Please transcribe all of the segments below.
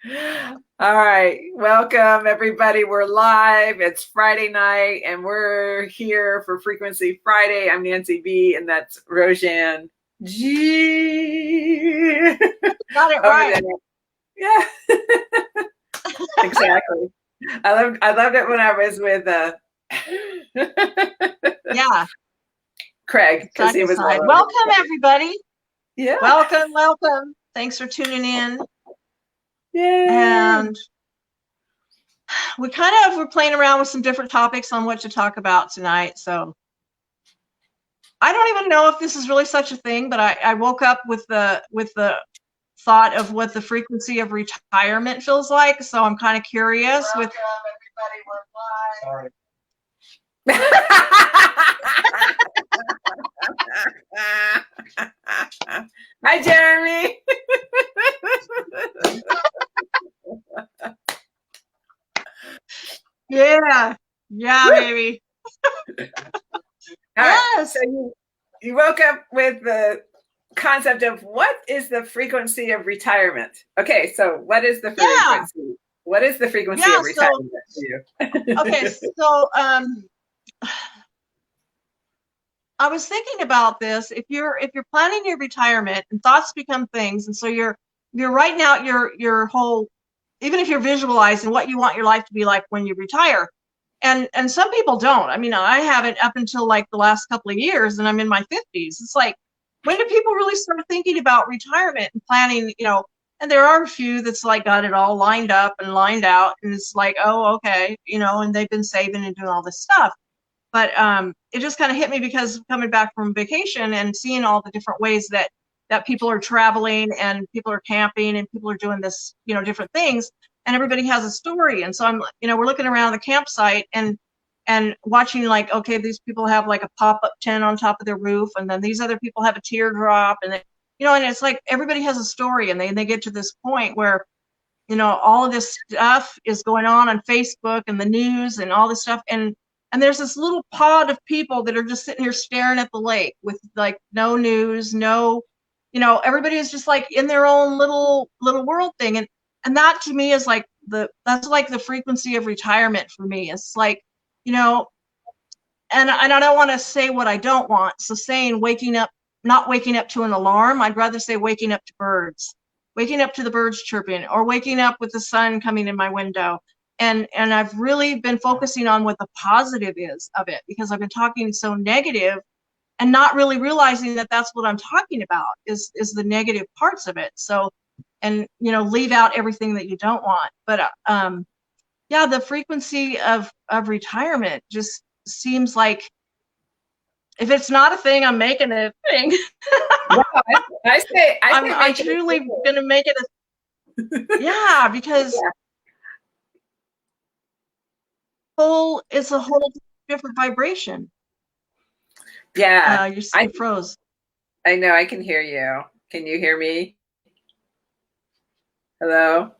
All right. Welcome, everybody. We're live. It's Friday night, and we're here for Frequency Friday. I'm Nancy B, and that's Roseanne G. Got it Over right. there. Yeah, exactly. I loved it when I was with Yeah, Craig, because side he by was all side. over the Welcome, place. everybody. Yeah. Welcome. Thanks for tuning in. Yay. And we're playing around with some different topics on what to talk about tonight. So I don't even know if this is really such a thing, but I woke up with the thought of what the frequency of retirement feels like. So I'm kind of curious. Welcome, everybody. We're live. Sorry. Hi, Jeremy. Yeah, baby. Yes. Right. So you woke up with the concept of what is the frequency of retirement? Okay, so what is the frequency? Yeah. What is the frequency of retirement for you? Okay, so I was thinking about this. If you're planning your retirement and thoughts become things, and so you're writing out your whole, even if you're visualizing what you want your life to be like when you retire. And some people don't. I mean, I haven't up until like the last couple of years, and I'm in my 50s. It's like, when do people really start thinking about retirement and planning, and there are a few that's like got it all lined up and lined out, and it's like, oh, okay, and they've been saving and doing all this stuff. But it just kind of hit me because coming back from vacation and seeing all the different ways that people are traveling and people are camping and people are doing this, different things, and everybody has a story. And so I'm, we're looking around the campsite and watching like, okay, these people have like a pop-up tent on top of their roof, and then these other people have a teardrop, and then, and it's like everybody has a story, and they get to this point where, all of this stuff is going on Facebook and the news and all this stuff, and there's this little pod of people that are just sitting here staring at the lake with like no news, no, everybody is just like in their own little world thing. And that to me is like that's like the frequency of retirement for me. It's like, and I don't want to say what I don't want. So saying not waking up to an alarm, I'd rather say waking up to birds, waking up to the birds chirping, or waking up with the sun coming in my window. And I've really been focusing on what the positive is of it, because I've been talking so negative and not really realizing that that's what I'm talking about is the negative parts of it. So, and, leave out everything that you don't want. But yeah, the frequency of retirement just seems like, if it's not a thing, I'm making it a thing. No, I say I'm truly going to make it yeah, because it's a whole different vibration. Yeah. You froze. I know, I can hear you. Can you hear me? Hello?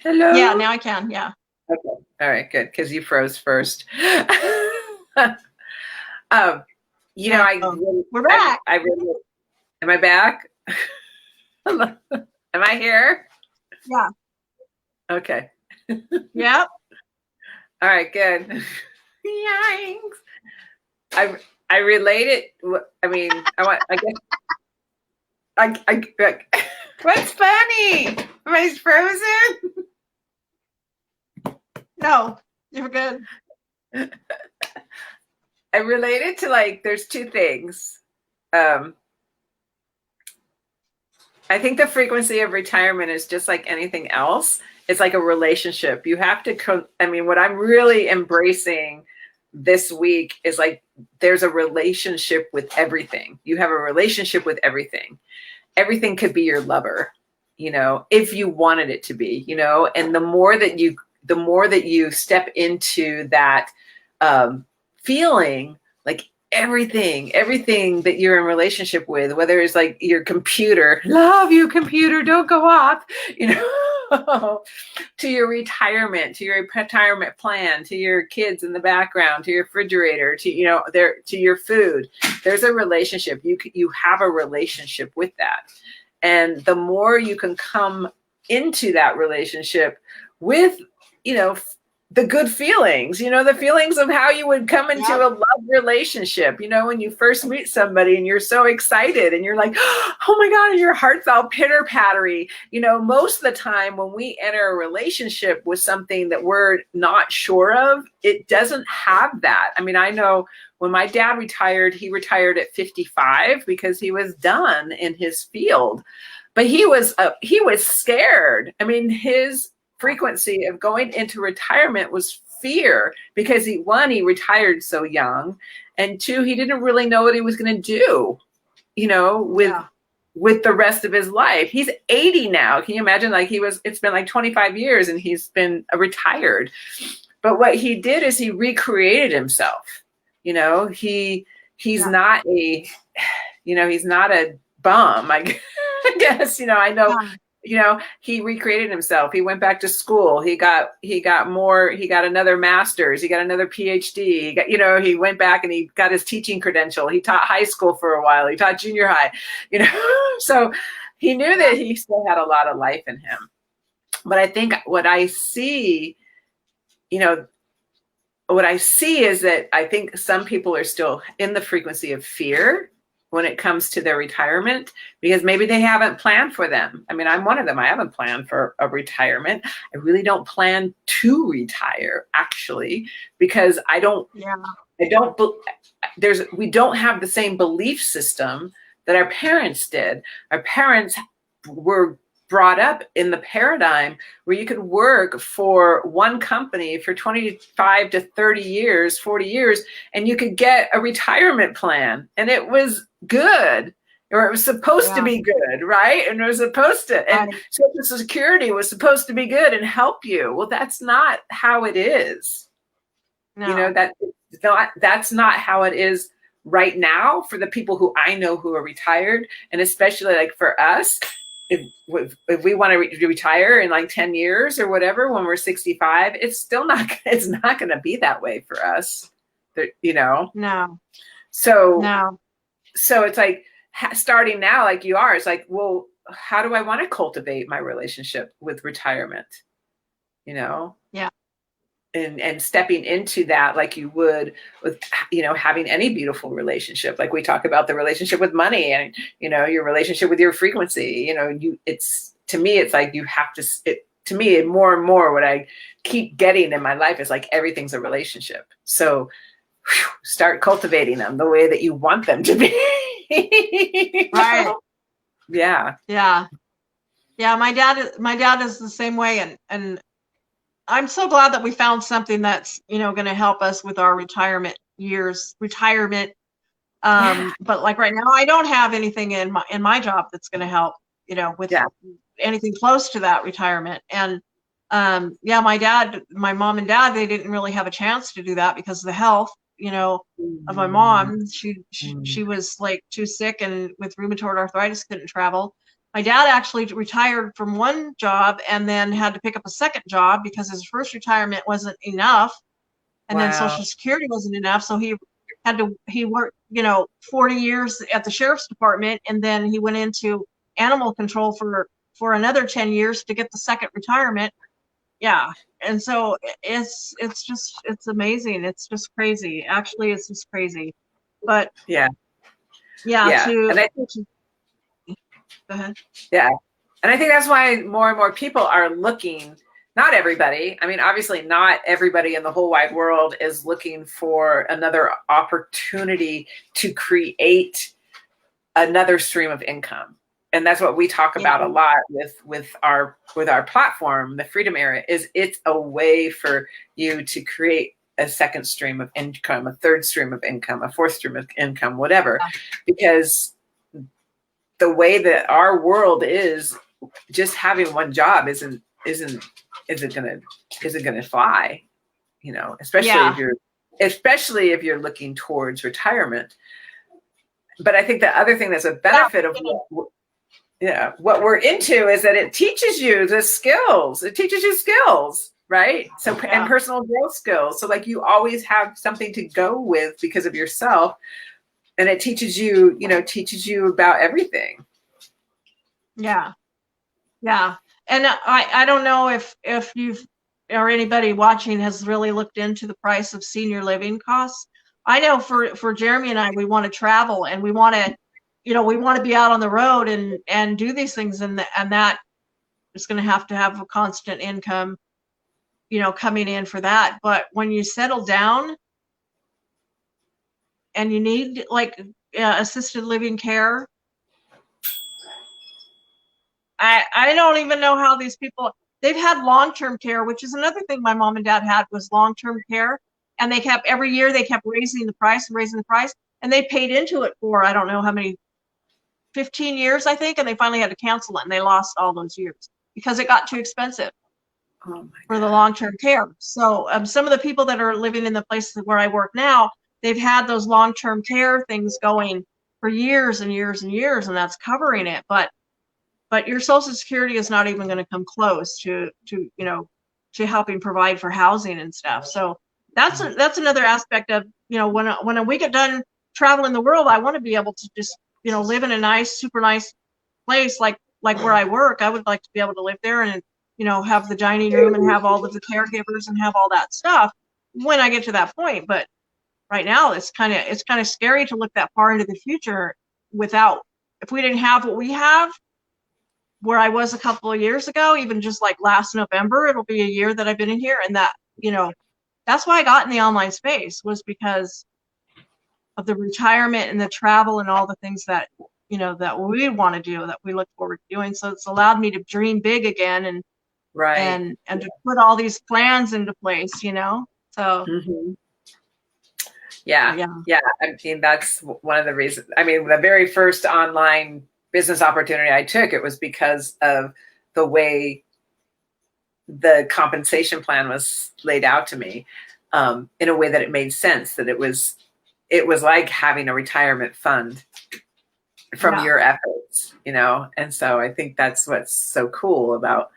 Hello? Yeah, now I can, yeah. Okay. All right, good, because you froze first. We're back. Am I back? Am I here? Yeah. Okay. Yep. All right, good. Yikes. I relate it. I mean, I guess. What's funny? Am I frozen? No, you're good. I relate it to like, there's two things. I think the frequency of retirement is just like anything else. It's like a relationship. You have to, what I'm really embracing this week is like, there's a relationship with everything. You have a relationship with everything. Everything could be your lover, if you wanted it to be, and the more that you step into that feeling, like everything that you're in relationship with, whether it's like your computer, love you computer, don't go off, to your retirement plan, to your kids in the background, to your refrigerator, to your food. There's a relationship. You have a relationship with that, and the more you can come into that relationship with, you know, the good feelings, you know, the feelings of how you would come into a love relationship, you know, when you first meet somebody and you're so excited and you're like, oh my God, and your heart's all pitter pattery. You know, most of the time when we enter a relationship with something that we're not sure of, it doesn't have that. I mean, I know when my dad retired, he retired at 55 because he was done in his field, but he was scared. I mean, his frequency of going into retirement was fear because he retired so young, and two, he didn't really know what he was going to do, you know, with the rest of his life. He's 80 now. Can you imagine? Like it's been like 25 years and he's been retired. But what he did is he recreated himself. You know, he's not he's not a bum. I guess, you know, I know. You know, he recreated himself. He went back to school. He got another master's. He got another PhD. He went back and he got his teaching credential. He taught high school for a while. He taught junior high, you know, so he knew that he still had a lot of life in him. But I think what I see is that I think some people are still in the frequency of fear when it comes to their retirement, because maybe they haven't planned for them. I mean, I'm one of them. I haven't planned for a retirement. I really don't plan to retire, actually, because we don't have the same belief system that our parents did. Our parents were brought up in the paradigm where you could work for one company for 25 to 30 years, 40 years, and you could get a retirement plan. And it was good, or it was supposed to be good, right? And it was supposed to, and Social Security was supposed to be good and help you. Well, that's not how it is. No. You know, that's not how it is right now for the people who I know who are retired. And especially like for us, if we want to retire in like 10 years or whatever, when we're 65, it's not going to be that way for us, you know? No. So it's like starting now, like you are, it's like, well, how do I want to cultivate my relationship with retirement? You know? Yeah. And stepping into that like you would with, you know, having any beautiful relationship. Like we talk about the relationship with money and, you know, your relationship with your frequency, you know, to me, it's like you have to me, more and more what I keep getting in my life is like everything's a relationship. So start cultivating them the way that you want them to be. Right. Yeah. Yeah. Yeah. My dad is the same way. And I'm so glad that we found something that's, you know, going to help us with our retirement. But like right now, I don't have anything in my job that's going to help, you know, with anything close to that retirement. And my mom and dad, they didn't really have a chance to do that because of the health, you know, of my mom. She was like too sick and with rheumatoid arthritis couldn't travel. My dad actually retired from one job and then had to pick up a second job because his first retirement wasn't enough. And then Social Security wasn't enough. So he worked, you know, 40 years at the sheriff's department. And then he went into animal control for another 10 years to get the second retirement. Yeah. And so it's amazing. It's just crazy. Actually, it's just crazy. But yeah. Go ahead. Yeah. And I think that's why more and more people are looking, not everybody. I mean, obviously not everybody in the whole wide world is looking for another opportunity to create another stream of income. And that's what we talk about a lot with our platform, the Freedom Era, is it's a way for you to create a second stream of income, a third stream of income, a fourth stream of income, whatever, because the way that our world is, just having one job isn't gonna fly, you know, especially if you're looking towards retirement. But I think the other thing that's a benefit of what we're into is that it teaches you the skills. It teaches you skills, right? So and personal growth skills. So like you always have something to go with because of yourself. And it teaches you about everything. Yeah. Yeah. And I don't know if you've or anybody watching has really looked into the price of senior living costs. I know for Jeremy and I, we want to travel and we want to, we want to be out on the road and do these things, and that is going to have a constant income, coming in for that. But when you settle down and you need like assisted living care, I don't even know how these people, they've had long-term care, which is another thing my mom and dad had, was long-term care. And every year they kept raising the price, and they paid into it for, I don't know how many, 15 years, I think. And they finally had to cancel it, and they lost all those years because it got too expensive for the long-term care. So some of the people that are living in the places where I work now, they've had those long-term care things going for years and years and years, and that's covering it. But your Social Security is not even going to come close to helping provide for housing and stuff. So that's another aspect of, when we get done traveling the world, I want to be able to just, live in a nice, super nice place like where I work. I would like to be able to live there and, have the dining room and have all of the caregivers and have all that stuff when I get to that point. But right now it's kind of scary to look that far into the future if we didn't have what we have where I was a couple of years ago. Even just like last November, it'll be a year that I've been in here. And that, that's why I got in the online space, was because of the retirement and the travel and all the things that, that we want to do, that we look forward to doing. So it's allowed me to dream big again and to put all these plans into place, so. Mm-hmm. Yeah. I mean, that's one of the reasons. I mean, the very first online business opportunity I took, it was because of the way the compensation plan was laid out to me, in a way that it made sense, that it was like having a retirement fund from your efforts, and so I think that's what's so cool about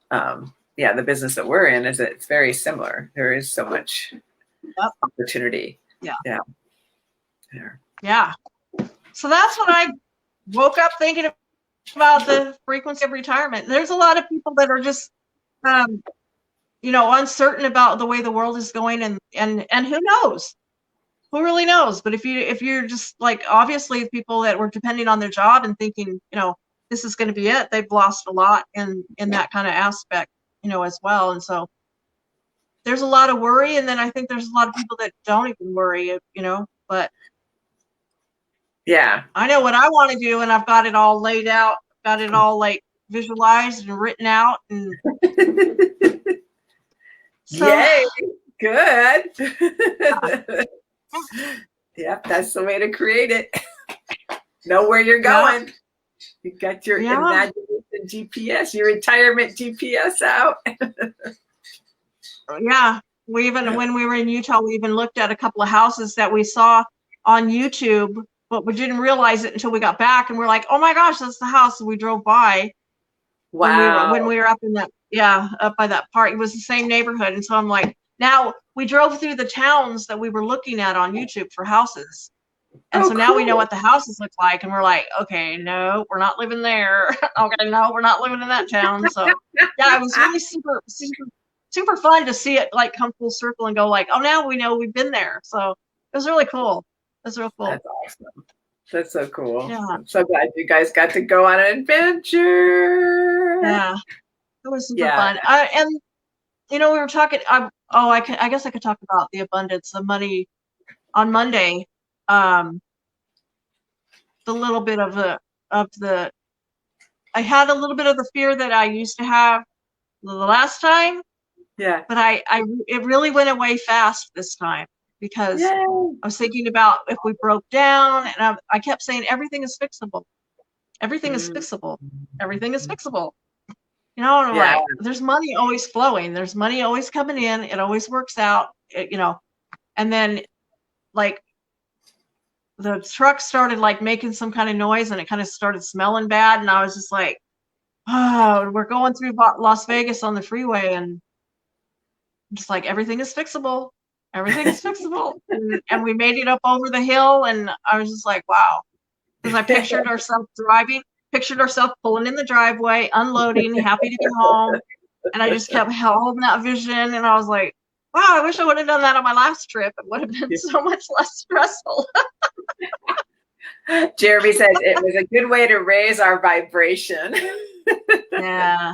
the business that we're in, is that it's very similar. There is so much opportunity. So that's what I woke up thinking about, the frequency of retirement. There's a lot of people that are just uncertain about the way the world is going, and who knows, who really knows. But if you're just like, obviously people that were depending on their job and thinking, this is going to be it, they've lost a lot in that kind of aspect, as well. And so there's a lot of worry, and then I think there's a lot of people that don't even worry, but I know what I want to do, and I've got it all laid out, got it all like visualized and written out, and so, yay, good. Yep, that's the way to create it. Know where you're going. You got your imagination GPS, your retirement GPS out. When we were in Utah, we even looked at a couple of houses that we saw on YouTube, but we didn't realize it until we got back, and we're like, oh my gosh, that's the house. And we drove by. Wow. When we were up in up by that park. It was the same neighborhood. And so I'm like, now we drove through the towns that we were looking at on YouTube for houses. And so now we know what the houses look like, and we're like, okay, no, we're not living there. Okay, no, we're not living in that town. So it was really super, super, super fun to see it like come full circle and go like, oh, now we know we've been there. So it was really cool. It was real cool. That's awesome. That's so cool. Yeah. I'm so glad you guys got to go on an adventure. Yeah, it was super fun. And we were talking. I guess I could talk about the abundance of money on Monday. The little bit of the I had a little bit of the fear that I used to have the last time. Yeah. But it really went away fast this time, because I was thinking about if we broke down, and I kept saying everything is fixable. Everything is fixable. Everything is fixable. And I'm like, there's money always flowing. There's money always coming in. It always works out, and then like the truck started like making some kind of noise, and it kind of started smelling bad. And I was just like, oh, we're going through Las Vegas on the freeway, and just like, everything is fixable. Everything is fixable. And we made it up over the hill, and I was just like, wow. Because I pictured ourselves driving. pictured ourselves pulling in the driveway, unloading, happy to get home. And I just kept holding that vision. And I was like, wow, I wish I would have done that on my last trip. It would have been so much less stressful. Jeremy says it was a good way to raise our vibration. Yeah,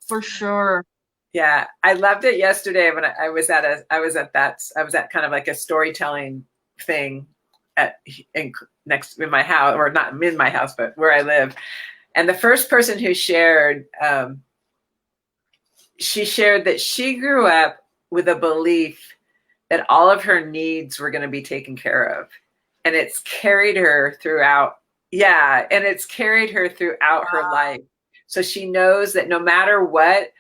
for sure. Yeah, I loved it yesterday when I was at kind of like a storytelling thing in my house, or not in my house, but where I live. And the first person who shared, she shared that she grew up with a belief that all of her needs were going to be taken care of. And it's carried her throughout. Yeah. And it's carried her throughout her life. So she knows that no matter what,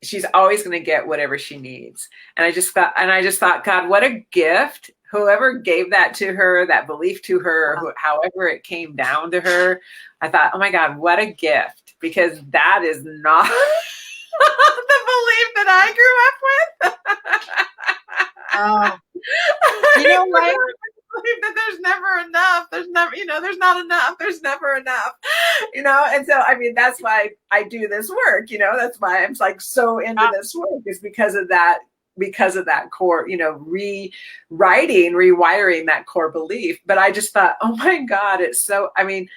she's always going to get whatever she needs. And I just thought, God, what a gift. Whoever gave that to her, that belief to her, however it came down to her, I thought, oh my God, what a gift. Because that is not the belief that I grew up with. You know what? That there's never enough. There's never, there's not enough. There's never enough, And so, I mean, that's why I do this work, that's why I'm like so into this work, is because of that core, rewiring that core belief. But I just thought, oh my God, it's so, I mean,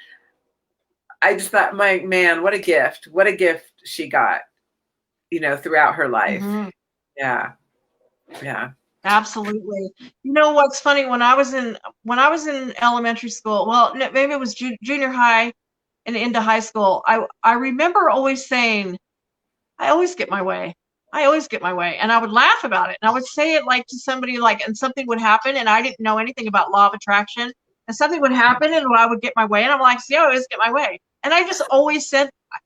I just thought, my man, what a gift she got, throughout her life. Mm-hmm. Yeah. Yeah. Absolutely. You know what's funny? When I was in elementary school, well, maybe it was junior high and into high school, I remember always saying, I always get my way. I always get my way. And I would laugh about it. And I would say it like to somebody, and something would happen and I didn't know anything about law of attraction. And something would happen and I would get my way. And I'm like, see, I always get my way. And I just always said that.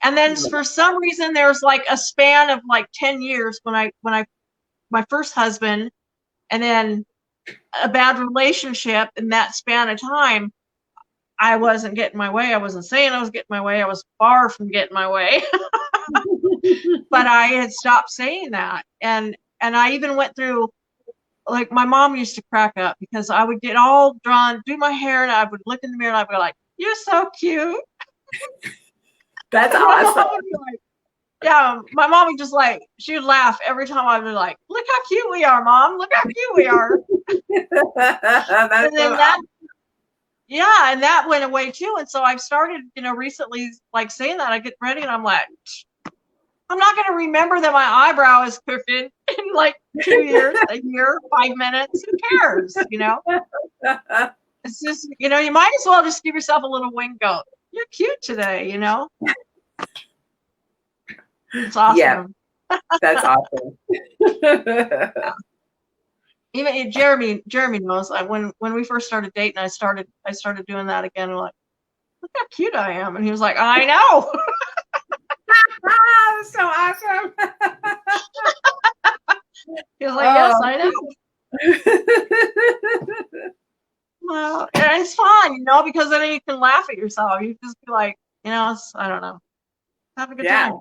And then for some reason, there's like a span of like 10 years when I my first husband, and then a bad relationship in that span of time, I wasn't getting my way. I wasn't saying I was getting my way. I was far from getting my way. But I had stopped saying that. And I even went through, like, my mom used to crack up because I would get all drawn, do my hair, and I would look in the mirror and I'd be like, you're so cute. That's awesome. Yeah, my mom would just she would laugh every time I would be like, look how cute we are, Mom. Look how cute we are. And then and that went away too. And so I've started, recently saying that. I get ready and I'm like, I'm not going to remember that my eyebrow is crooked in 2 years, a year, 5 minutes. Who cares, It's just, you might as well just give yourself a little wing go. You're cute today, It's awesome. Yeah, that's awesome. Even Jeremy knows. When we first started dating, I started doing that again. I'm like, look how cute I am, and he was like, I know. That's so awesome. He was like, yes, I know. Well, and it's fun, because then you can laugh at yourself. You just be like, I don't know, have a good time.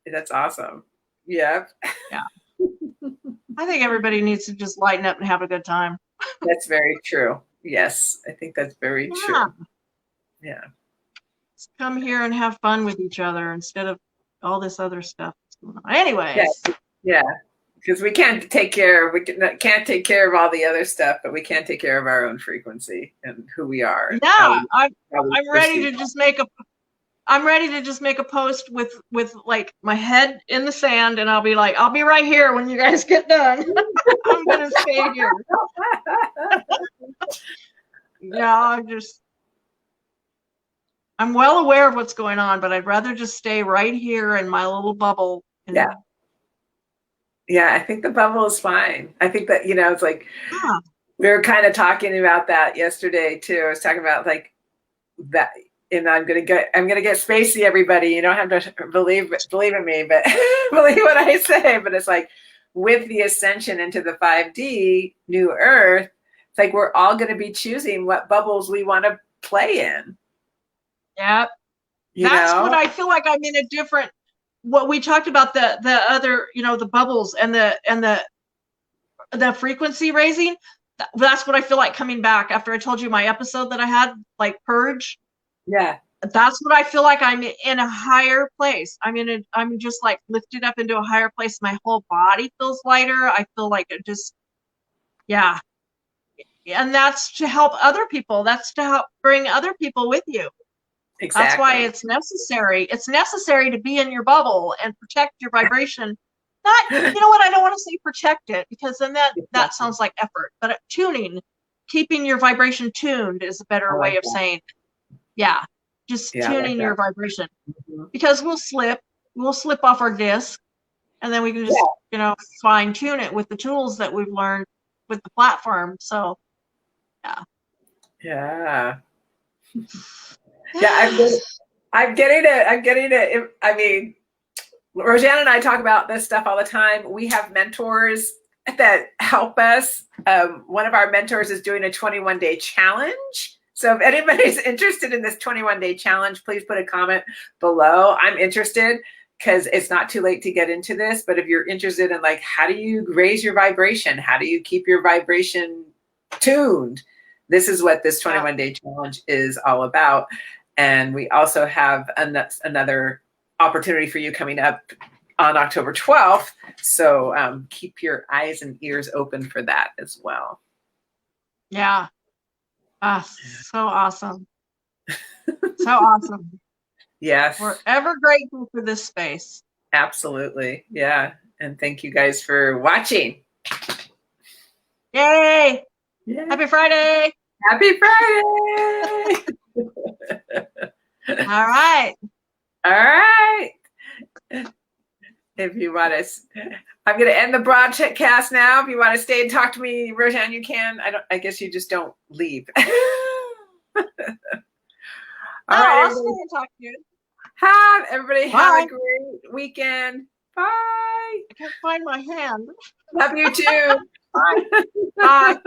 That's awesome. Yeah. Yeah. I think everybody needs to just lighten up and have a good time. That's very true. Yes, I think that's very true. Yeah. Let's come here and have fun with each other instead of all this other stuff that's going on. Anyways. Yeah. Because we can't take care of all the other stuff, but we can take care of our own frequency and who we are. Yeah, I'm ready to just make a post with my head in the sand, and I'll be like, I'll be right here when you guys get done. I'm gonna stay here. Yeah, I'm well aware of what's going on, but I'd rather just stay right here in my little bubble. Yeah, I think the bubble is fine. I think that, it's like, we were kind of talking about that yesterday too. I was talking about that, and I'm gonna get spacey, everybody. You don't have to believe in me, but believe what I say. But it's like, with the ascension into the 5D new Earth, it's like we're all going to be choosing what bubbles we want to play in. Yep. That's what I feel like. I'm in a different. What we talked about, the other, the bubbles and the frequency raising. That's what I feel like coming back after I told you my episode that I had, purge. Yeah. That's what I feel like. I'm in a higher place. I'm just like lifted up into a higher place. My whole body feels lighter. I feel like it just, yeah. And that's to help other people. That's to help bring other people with you. That's why Exactly. it's necessary. It's necessary to be in your bubble and protect your vibration. Not, you know what, I don't want to say protect it, because then that sounds like effort. But tuning, keeping your vibration tuned is a I better way like of that. saying, yeah, just Yeah, I like tuning that. your vibration. Mhm. Because we'll slip off our disc, and then we can Yeah. just, fine tune it with the tools that we've learned with the platform. So, yeah. Yeah. Yeah. Yes. I'm getting to, I mean, Roseanne and I talk about this stuff all the time. We have mentors that help us. One of our mentors is doing a 21-day challenge. So if anybody's interested in this 21-day challenge, please put a comment below. I'm interested because it's not too late to get into this. But if you're interested in like, how do you raise your vibration? How do you keep your vibration tuned? This is what this 21-day challenge is all about. And we also have another opportunity for you coming up on October 12th. So keep your eyes and ears open for that as well. Yeah. So awesome. So awesome. Yes. We're ever grateful for this space. Absolutely. Yeah. And thank you guys for watching. Yay! Yeah. Happy Friday! Happy Friday! All right. All right. If you want to, I'm going to end the broadcast now. If you want to stay and talk to me, Roseanne, you can. I guess you just don't leave. All right, I'll stay everybody. and talk to you. Everybody Bye. have a great weekend. Bye. I can't find my hand. Love you too. Bye. Bye.